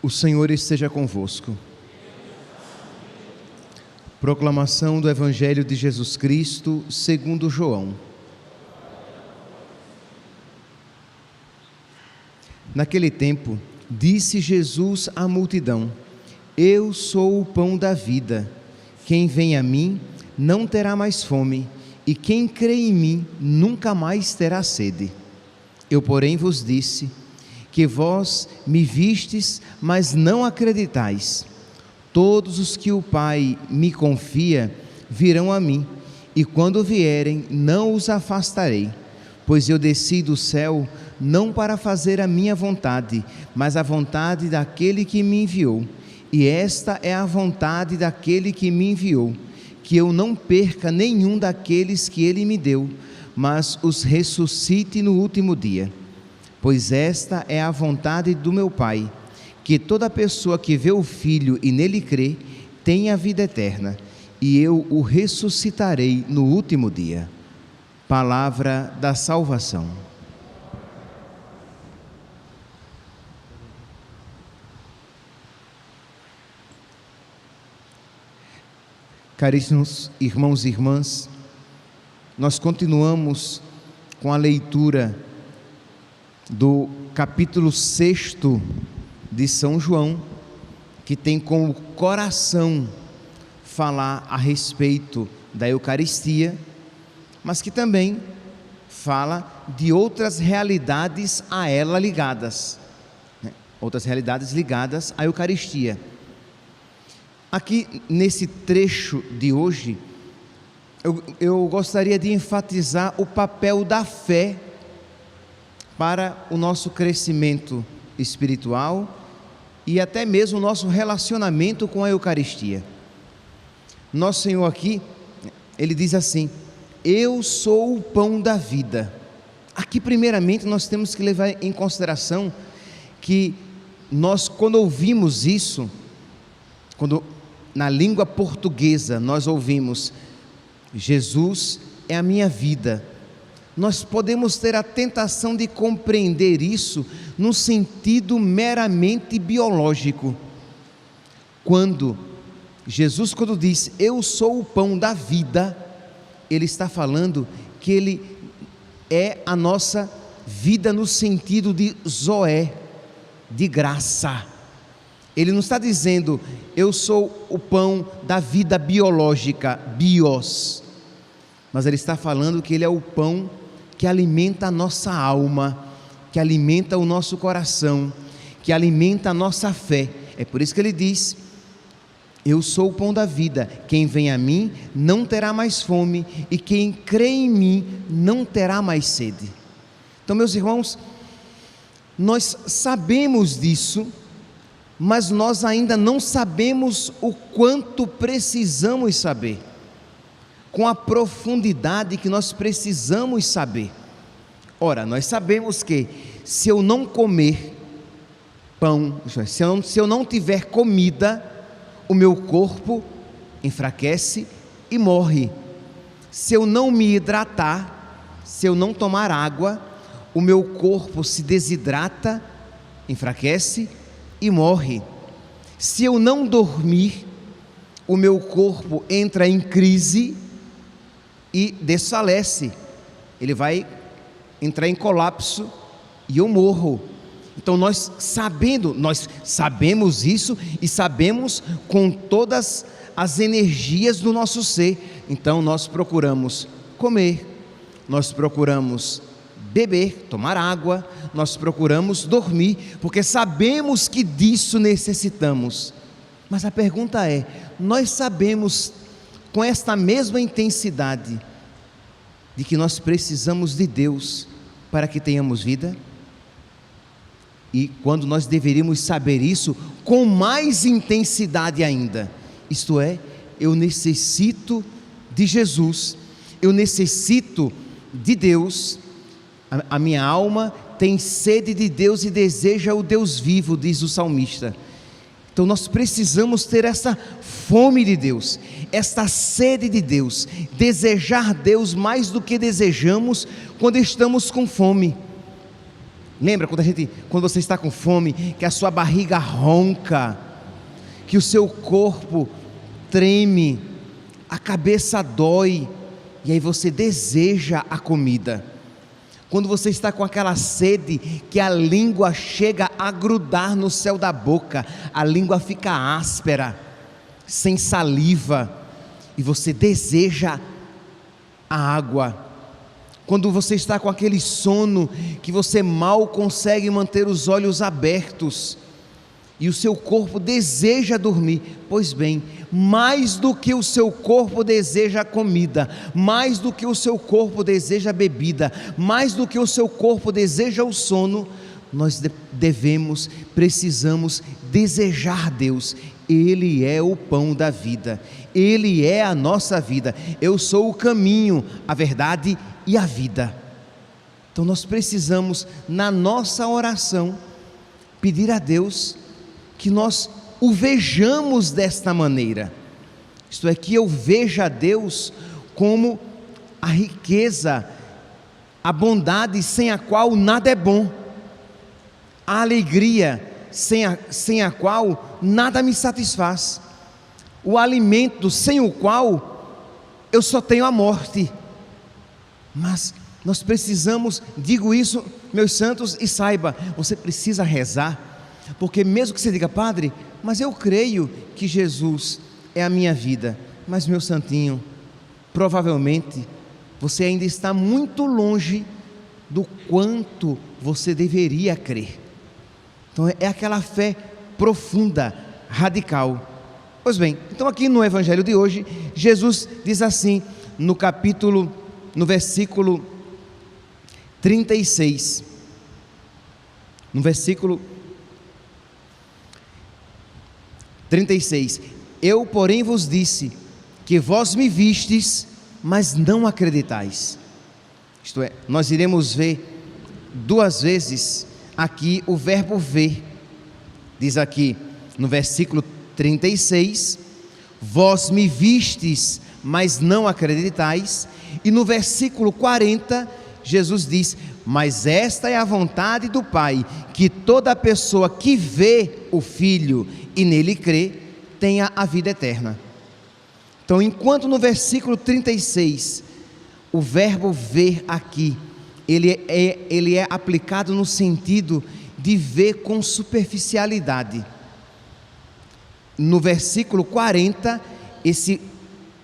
O Senhor esteja convosco. Proclamação do Evangelho de Jesus Cristo segundo João. Naquele tempo, disse Jesus à multidão: Eu sou o pão da vida. Quem vem a mim não terá mais fome, e quem crê em mim nunca mais terá sede. Eu, porém, vos disse que vós me vistes, mas não acreditais. Todos os que o Pai me confia virão a mim, e quando vierem não os afastarei, pois eu desci do céu não para fazer a minha vontade, mas a vontade daquele que me enviou. E esta é a vontade daquele que me enviou, que eu não perca nenhum daqueles que ele me deu, mas os ressuscite no último dia. Pois esta é a vontade do meu Pai, que toda pessoa que vê o Filho e nele crê, tenha a vida eterna, e eu o ressuscitarei no último dia. Palavra da salvação. Caríssimos irmãos e irmãs, nós continuamos com a leitura do capítulo 6 de São João, que tem como coração falar a respeito da Eucaristia, mas que também fala de outras realidades a ela ligadas, outras realidades ligadas à Eucaristia. Aqui nesse trecho de hoje, eu gostaria de enfatizar o papel da fé para o nosso crescimento espiritual e até mesmo o nosso relacionamento com a Eucaristia. Nosso Senhor aqui, Ele diz assim: eu sou o pão da vida. Aqui primeiramente nós temos que levar em consideração que nós, quando ouvimos isso, quando na língua portuguesa nós ouvimos Jesus é a minha vida, nós podemos ter a tentação de compreender isso no sentido meramente biológico. Quando Jesus diz eu sou o pão da vida, Ele está falando que Ele é a nossa vida no sentido de zoé, de graça. Ele não está dizendo eu sou o pão da vida biológica, bios, mas Ele está falando que Ele é o pão que alimenta a nossa alma, que alimenta o nosso coração, que alimenta a nossa fé. É por isso que Ele diz: eu sou o pão da vida, quem vem a mim não terá mais fome, e quem crê em mim não terá mais sede. Então, meus irmãos, nós sabemos disso, mas nós ainda não sabemos o quanto precisamos saber, com a profundidade que nós precisamos saber. Ora, nós sabemos que se eu não comer pão, se eu não tiver comida, o meu corpo enfraquece e morre. Se eu não me hidratar, se eu não tomar água, o meu corpo se desidrata, enfraquece e morre. Se eu não dormir, o meu corpo entra em crise e desfalece, ele vai entrar em colapso e eu morro. Então nós sabemos isso e sabemos com todas as energias do nosso ser. Então nós procuramos comer, nós procuramos beber, tomar água, nós procuramos dormir, porque sabemos que disso necessitamos. Mas a pergunta é: nós sabemos com esta mesma intensidade de que nós precisamos de Deus para que tenhamos vida? E quando nós deveríamos saber isso com mais intensidade ainda, isto é, eu necessito de Jesus, eu necessito de Deus, a minha alma tem sede de Deus e deseja o Deus vivo, diz o salmista. Então nós precisamos ter essa fome de Deus, esta sede de Deus, desejar Deus mais do que desejamos quando estamos com fome. Lembra quando você está com fome, que a sua barriga ronca, que o seu corpo treme, a cabeça dói, e aí você deseja a comida. Quando você está com aquela sede, que a língua chega a grudar no céu da boca, a língua fica áspera, sem saliva, e você deseja a água. Quando você está com aquele sono, que você mal consegue manter os olhos abertos, e o seu corpo deseja dormir, pois bem, mais do que o seu corpo deseja comida, mais do que o seu corpo deseja bebida, mais do que o seu corpo deseja o sono, nós precisamos desejar Deus. Ele é o pão da vida, Ele é a nossa vida. Eu sou o caminho, a verdade e a vida. Então nós precisamos, na nossa oração, pedir a Deus que nós o vejamos desta maneira, isto é, que eu veja Deus como a riqueza, a bondade sem a qual nada é bom, a alegria sem a qual nada me satisfaz, o alimento sem o qual eu só tenho a morte. Mas nós precisamos, digo isso, meus santos, e saiba, você precisa rezar, porque mesmo que você diga: padre, mas eu creio que Jesus é a minha vida, mas meu santinho, provavelmente você ainda está muito longe do quanto você deveria crer. Então é aquela fé profunda, radical. Pois bem, então aqui no evangelho de hoje, Jesus diz assim, no versículo 36, no versículo 36, eu porém vos disse, que vós me vistes, mas não acreditais. Isto é, nós iremos ver duas vezes aqui o verbo ver. Diz aqui no versículo 36, vós me vistes, mas não acreditais. E no versículo 40, Jesus diz, mas esta é a vontade do Pai, que toda pessoa que vê o Filho e nele crê, tenha a vida eterna. Então, enquanto no versículo 36, o verbo ver aqui, ele é aplicado no sentido de ver com superficialidade. No versículo 40, esse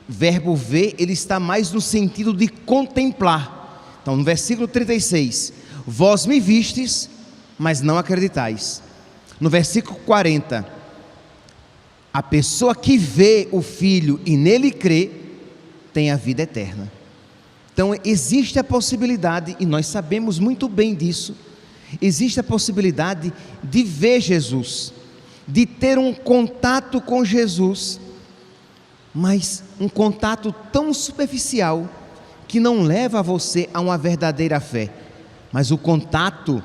verbo ver, ele está mais no sentido de contemplar. Então, no versículo 36, vós me vistes, mas não acreditais. No versículo 40, a pessoa que vê o Filho e nele crê, tem a vida eterna. Então existe a possibilidade, e nós sabemos muito bem disso, existe a possibilidade de ver Jesus, de ter um contato com Jesus, mas um contato tão superficial, que não leva você a uma verdadeira fé, mas o contato,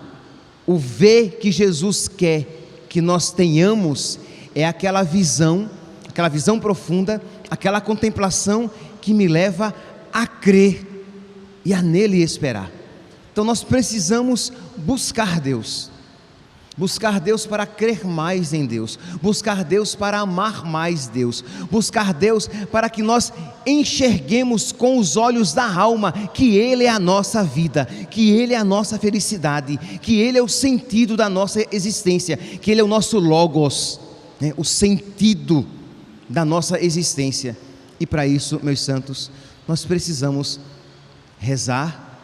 o ver que Jesus quer que nós tenhamos, é aquela visão profunda, aquela contemplação que me leva a crer e a nele esperar. Então nós precisamos buscar Deus para crer mais em Deus, buscar Deus para amar mais Deus, buscar Deus para que nós enxerguemos com os olhos da alma que Ele é a nossa vida, que Ele é a nossa felicidade, que Ele é o sentido da nossa existência, que Ele é o nosso logos, né? O sentido da nossa existência. E para isso, meus santos, nós precisamos rezar.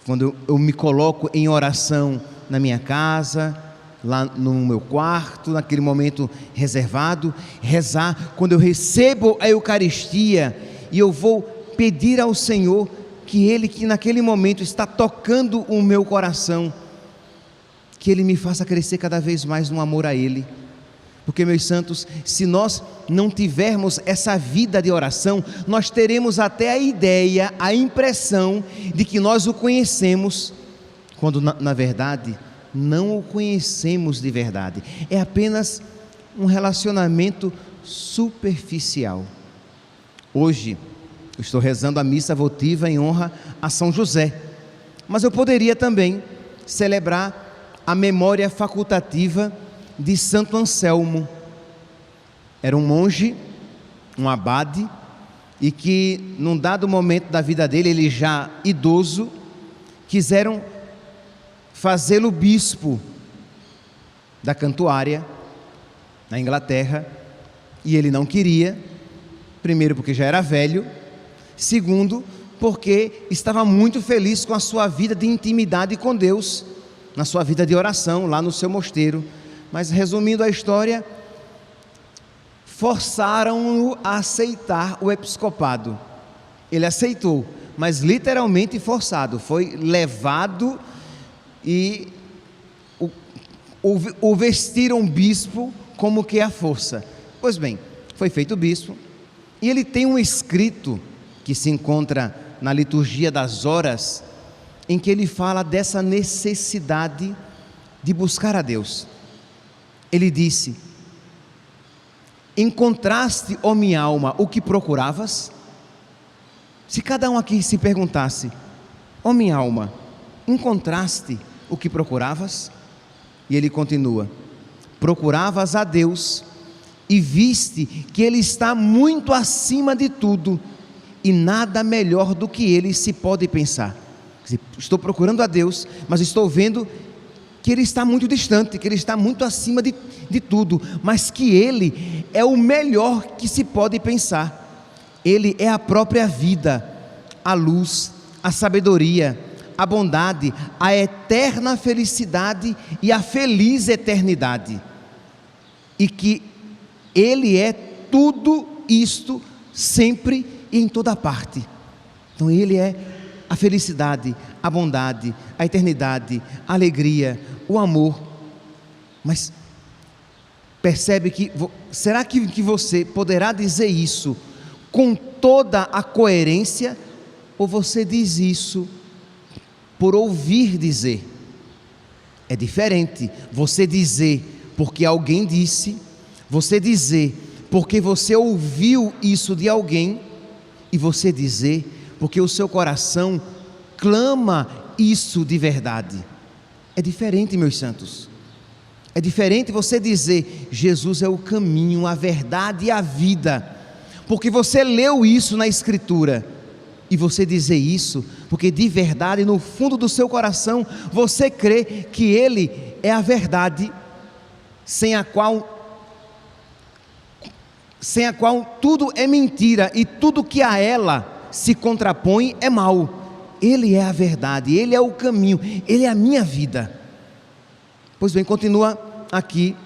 Quando eu me coloco em oração na minha casa, lá no meu quarto, naquele momento reservado, rezar quando eu recebo a Eucaristia e eu vou pedir ao Senhor que Ele, que naquele momento está tocando o meu coração, que Ele me faça crescer cada vez mais no amor a Ele. Porque, meus santos, se nós não tivermos essa vida de oração, nós teremos até a ideia, a impressão de que nós o conhecemos, quando na verdade não o conhecemos de verdade. É apenas um relacionamento superficial. Hoje eu estou rezando a missa votiva em honra a São José, Mas eu poderia também celebrar a memória facultativa de Santo Anselmo. Era um monge, um abade, e que num dado momento da vida dele, ele já idoso, quiseram fazê-lo bispo da Cantuária, na Inglaterra, e ele não queria, primeiro porque já era velho, segundo porque estava muito feliz com a sua vida de intimidade com Deus, na sua vida de oração, lá no seu mosteiro. Mas resumindo a história, forçaram-o a aceitar o episcopado. Ele aceitou, mas literalmente forçado, foi levado e o vestiram bispo como que à força. Pois bem, foi feito bispo, e ele tem um escrito que se encontra na liturgia das horas, em que ele fala dessa necessidade de buscar a Deus. Ele disse: encontraste, ó minha alma, o que procuravas? Se cada um aqui se perguntasse: ó minha alma, encontraste o que procuravas? E ele continua: procuravas a Deus e viste que Ele está muito acima de tudo, e nada melhor do que Ele se pode pensar. Estou procurando a Deus, mas estou vendo que Ele está muito distante, que Ele está muito acima de tudo, mas que Ele é o melhor que se pode pensar. Ele é a própria vida, a luz, a sabedoria, a bondade, a eterna felicidade e a feliz eternidade, e que Ele é tudo isto sempre e em toda parte. Então Ele é a felicidade, a bondade, a eternidade, a alegria, o amor. Mas percebe que, será que você poderá dizer isso com toda a coerência, ou você diz isso por ouvir dizer? É diferente você dizer porque alguém disse, você dizer porque você ouviu isso de alguém, e você dizer porque o seu coração clama isso de verdade. É diferente, meus santos. É diferente você dizer: Jesus é o caminho, a verdade e a vida, porque você leu isso na Escritura, e você dizer isso porque de verdade, no fundo do seu coração, você crê que Ele é a verdade, sem a qual tudo é mentira, e tudo que a ela se contrapõe é mal. Ele é a verdade, Ele é o caminho, Ele é a minha vida. Pois bem, continua aqui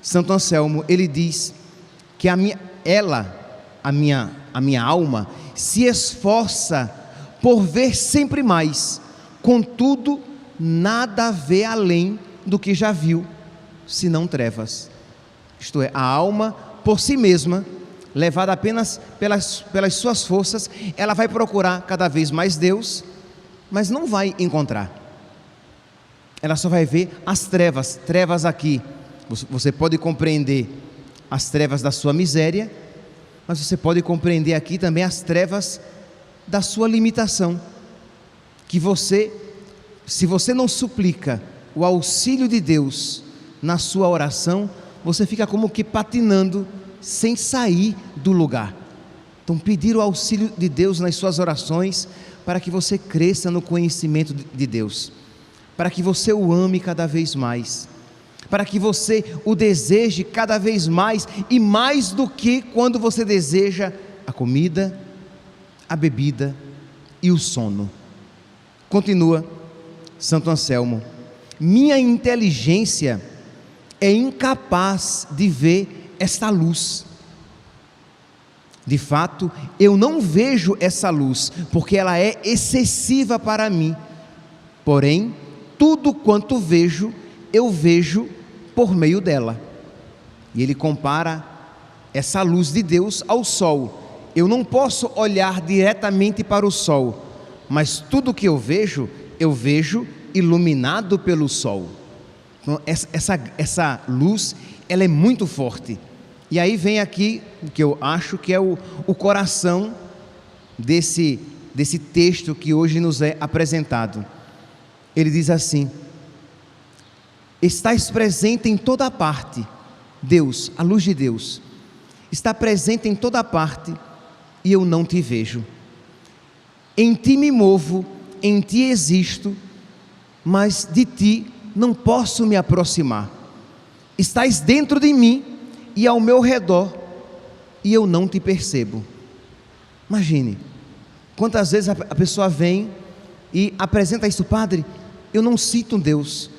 Santo Anselmo. Ele diz que a minha alma se esforça por ver sempre mais, contudo nada vê além do que já viu, senão trevas. Isto é, a alma por si mesma, levada apenas pelas suas forças, ela vai procurar cada vez mais Deus, mas não vai encontrar. Ela só vai ver as trevas aqui. Você pode compreender as trevas da sua miséria, mas você pode compreender aqui também as trevas da sua limitação, que se você não suplica o auxílio de Deus na sua oração, você fica como que patinando, sem sair do lugar. Então, pedir o auxílio de Deus nas suas orações, para que você cresça no conhecimento de Deus, para que você o ame cada vez mais, para que você o deseje cada vez mais, e mais do que quando você deseja a comida, a bebida e o sono. Continua Santo Anselmo: minha inteligência é incapaz de ver esta luz. De fato, eu não vejo essa luz, porque ela é excessiva para mim. Porém, tudo quanto vejo, eu vejo por meio dela. E ele compara essa luz de Deus ao sol. Eu não posso olhar diretamente para o sol, mas tudo que eu vejo iluminado pelo sol. Então, essa luz, ela é muito forte. E aí vem aqui o que eu acho que é o coração desse texto que hoje nos é apresentado. Ele diz assim: estás presente em toda parte. Deus, a luz de Deus, está presente em toda parte e eu não te vejo. Em ti me movo, em ti existo, mas de ti não posso me aproximar. Estás dentro de mim e ao meu redor e eu não te percebo. Imagine, quantas vezes a pessoa vem e apresenta isso: Padre, eu não sinto Deus,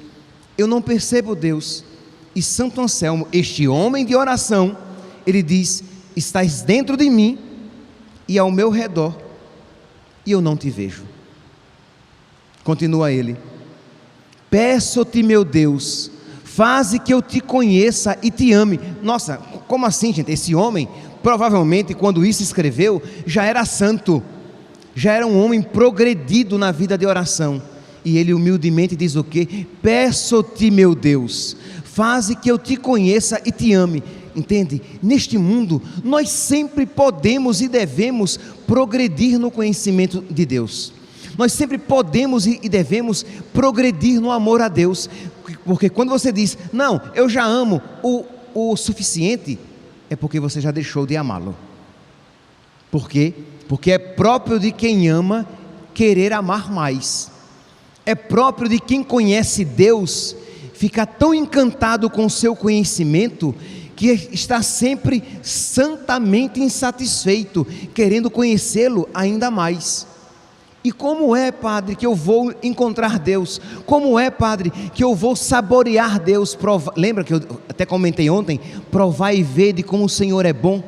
eu não percebo Deus. E Santo Anselmo, este homem de oração, ele diz: estás dentro de mim e ao meu redor e eu não te vejo. Continua ele: peço-te, meu Deus, faze que eu te conheça e te ame. Nossa, como assim, gente? Esse homem, provavelmente, quando isso escreveu, já era santo, já era um homem progredido na vida de oração. E ele humildemente diz o quê? Peço-te, meu Deus, faze que eu te conheça e te ame. Entende? Neste mundo, nós sempre podemos e devemos progredir no conhecimento de Deus. Nós sempre podemos e devemos progredir no amor a Deus. Porque quando você diz: não, eu já amo o suficiente, é porque você já deixou de amá-lo. Por quê? Porque é próprio de quem ama querer amar mais. É próprio de quem conhece Deus ficar tão encantado com o seu conhecimento que está sempre santamente insatisfeito, querendo conhecê-lo ainda mais. E como é, Padre, que eu vou encontrar Deus? Como é, Padre, que eu vou saborear Deus? Lembra que eu até comentei ontem? Provar e ver de como o Senhor é bom.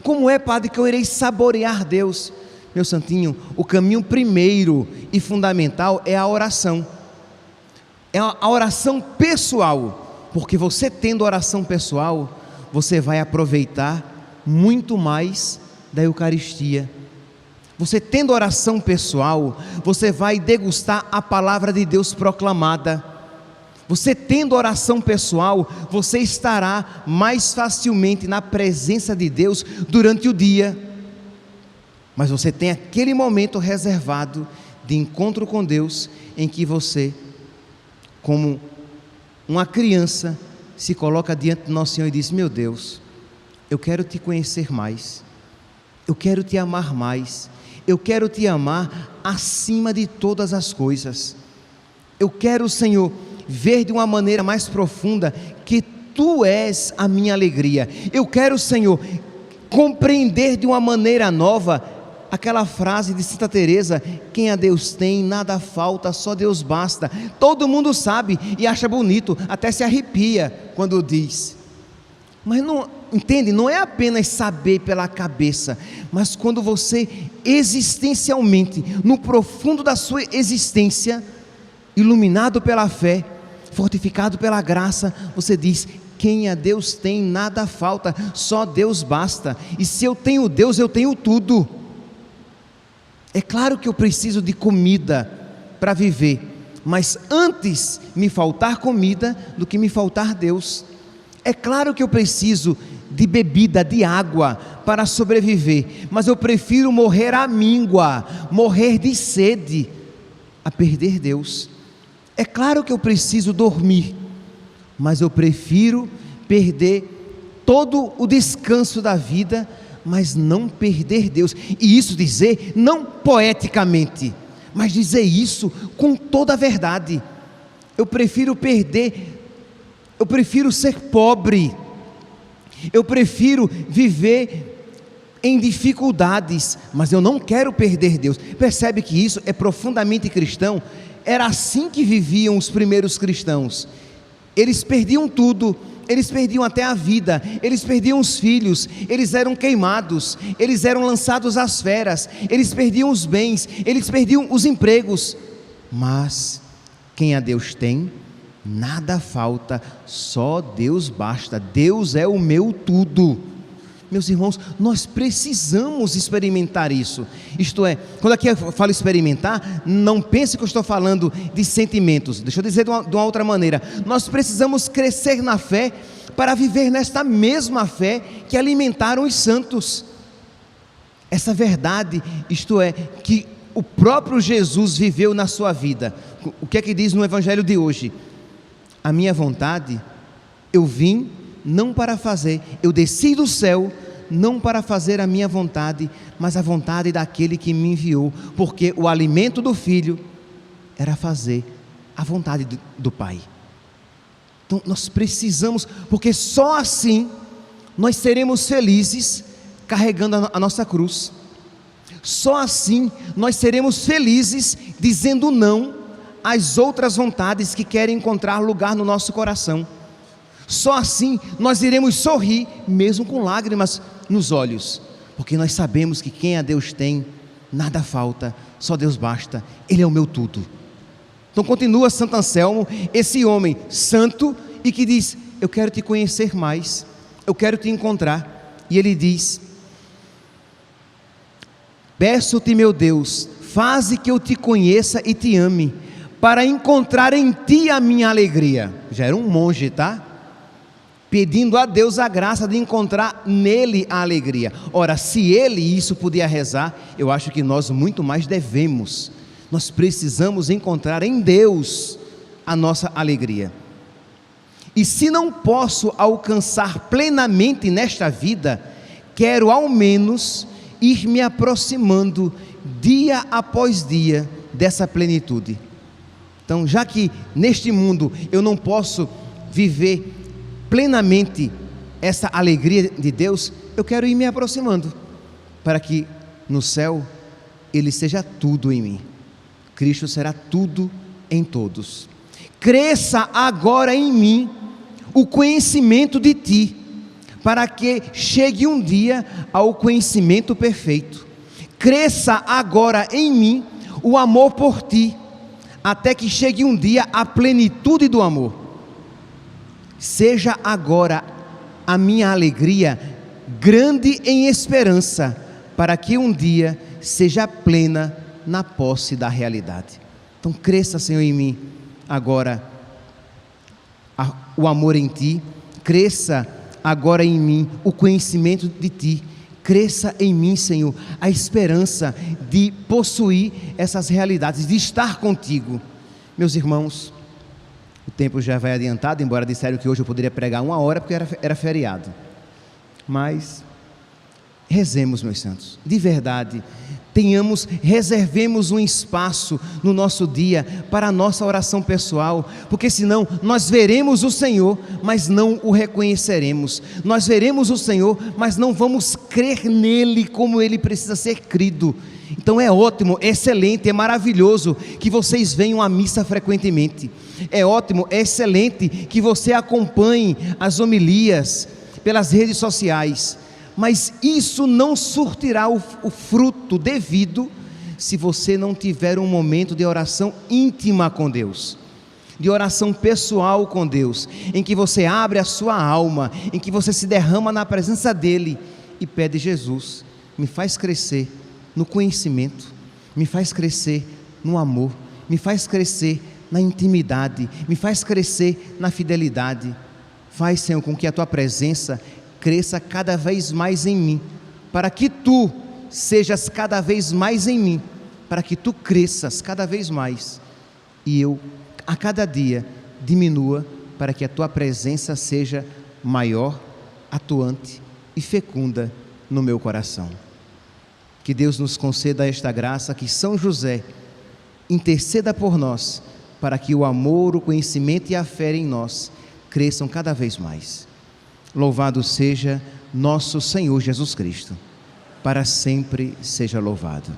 Como é, Padre, que eu irei saborear Deus? Meu santinho, o caminho primeiro e fundamental é a oração. É a oração pessoal, porque você tendo oração pessoal, você vai aproveitar muito mais da Eucaristia. Você tendo oração pessoal, você vai degustar a palavra de Deus proclamada. Você tendo oração pessoal, você estará mais facilmente na presença de Deus durante o dia. Mas você tem aquele momento reservado de encontro com Deus, em que você, como uma criança, se coloca diante do nosso Senhor e diz: meu Deus, eu quero te conhecer mais, eu quero te amar mais, eu quero te amar acima de todas as coisas. Eu quero, Senhor, ver de uma maneira mais profunda que Tu és a minha alegria. Eu quero, Senhor, compreender de uma maneira nova aquela frase de Santa Teresa: quem a Deus tem, nada falta, só Deus basta. Todo mundo sabe e acha bonito, até se arrepia quando diz. Mas não, entende? Não é apenas saber pela cabeça, mas quando você existencialmente, no profundo da sua existência, iluminado pela fé, fortificado pela graça, você diz: quem a Deus tem, nada falta, só Deus basta. E se eu tenho Deus, eu tenho tudo. É claro que eu preciso de comida para viver, mas antes me faltar comida do que me faltar Deus. É claro que eu preciso de bebida, de água para sobreviver, mas eu prefiro morrer à míngua, morrer de sede, a perder Deus. É claro que eu preciso dormir, mas eu prefiro perder todo o descanso da vida, mas não perder Deus. E isso dizer não poeticamente, mas dizer isso com toda a verdade. Eu prefiro ser pobre, eu prefiro viver em dificuldades, mas eu não quero perder Deus. Percebe que isso é profundamente cristão? Era assim que viviam os primeiros cristãos. Eles perdiam tudo, eles perdiam até a vida, eles perdiam os filhos, eles eram queimados, eles eram lançados às feras, eles perdiam os bens, eles perdiam os empregos. Mas quem a Deus tem, nada falta, só Deus basta. Deus é o meu tudo. Meus irmãos, nós precisamos experimentar isso. Isto é, quando aqui eu falo experimentar, não pense que eu estou falando de sentimentos. Deixa eu dizer de uma outra maneira. Nós precisamos crescer na fé para viver nesta mesma fé que alimentaram os santos. Essa verdade, isto é, que o próprio Jesus viveu na sua vida. O que é que diz no Evangelho de hoje? A minha vontade, eu vim não para fazer, eu desci do céu não para fazer a minha vontade, mas a vontade daquele que me enviou, porque o alimento do Filho era fazer a vontade do Pai. Então nós precisamos, porque só assim nós seremos felizes carregando a nossa cruz. Só assim nós seremos felizes dizendo não às outras vontades que querem encontrar lugar no nosso coração. Só assim nós iremos sorrir, mesmo com lágrimas nos olhos, porque nós sabemos que quem a Deus tem, nada falta, só Deus basta, Ele é o meu tudo. Então continua Santo Anselmo, esse homem santo e que diz: eu quero te conhecer mais, eu quero te encontrar. E ele diz: peço-te, meu Deus, faze que eu te conheça e te ame, para encontrar em ti a minha alegria. Já era um monge, tá? Pedindo a Deus a graça de encontrar nele a alegria. Ora, se ele isso podia rezar, eu acho que nós muito mais devemos. Nós precisamos encontrar em Deus a nossa alegria. E se não posso alcançar plenamente nesta vida, quero ao menos ir me aproximando dia após dia dessa plenitude. Então, já que neste mundo eu não posso viver plenamente essa alegria de Deus, eu quero ir me aproximando, para que no céu Ele seja tudo em mim. Cristo será tudo em todos. Cresça agora em mim o conhecimento de Ti, para que chegue um dia ao conhecimento perfeito. Cresça agora em mim o amor por Ti, até que chegue um dia à plenitude do amor. Seja agora a minha alegria grande em esperança, para que um dia seja plena na posse da realidade. Então cresça, Senhor, em mim agora o amor em Ti, cresça agora em mim o conhecimento de Ti, cresça em mim, Senhor, a esperança de possuir essas realidades, de estar contigo. Meus irmãos, o tempo já vai adiantado, embora disseram que hoje eu poderia pregar 1 hora, porque era feriado. Mas rezemos, meus santos, de verdade, reservemos um espaço no nosso dia para a nossa oração pessoal, porque senão nós veremos o Senhor, mas não o reconheceremos. Nós veremos o Senhor, mas não vamos crer nele como ele precisa ser crido. Então é ótimo, é excelente, é maravilhoso que vocês venham à missa frequentemente. É ótimo, é excelente que você acompanhe as homilias pelas redes sociais. Mas isso não surtirá o fruto devido se você não tiver um momento de oração íntima com Deus, de oração pessoal com Deus, em que você abre a sua alma, em que você se derrama na presença dEle e pede: Jesus, me faz crescer no conhecimento, me faz crescer no amor, me faz crescer na intimidade, me faz crescer na fidelidade. Faz, Senhor, com que a Tua presença cresça cada vez mais em mim, para que Tu sejas cada vez mais em mim, para que Tu cresças cada vez mais, e eu a cada dia diminua, para que a Tua presença seja maior, atuante e fecunda no meu coração. Que Deus nos conceda esta graça, que São José interceda por nós, para que o amor, o conhecimento e a fé em nós cresçam cada vez mais. Louvado seja nosso Senhor Jesus Cristo, para sempre seja louvado.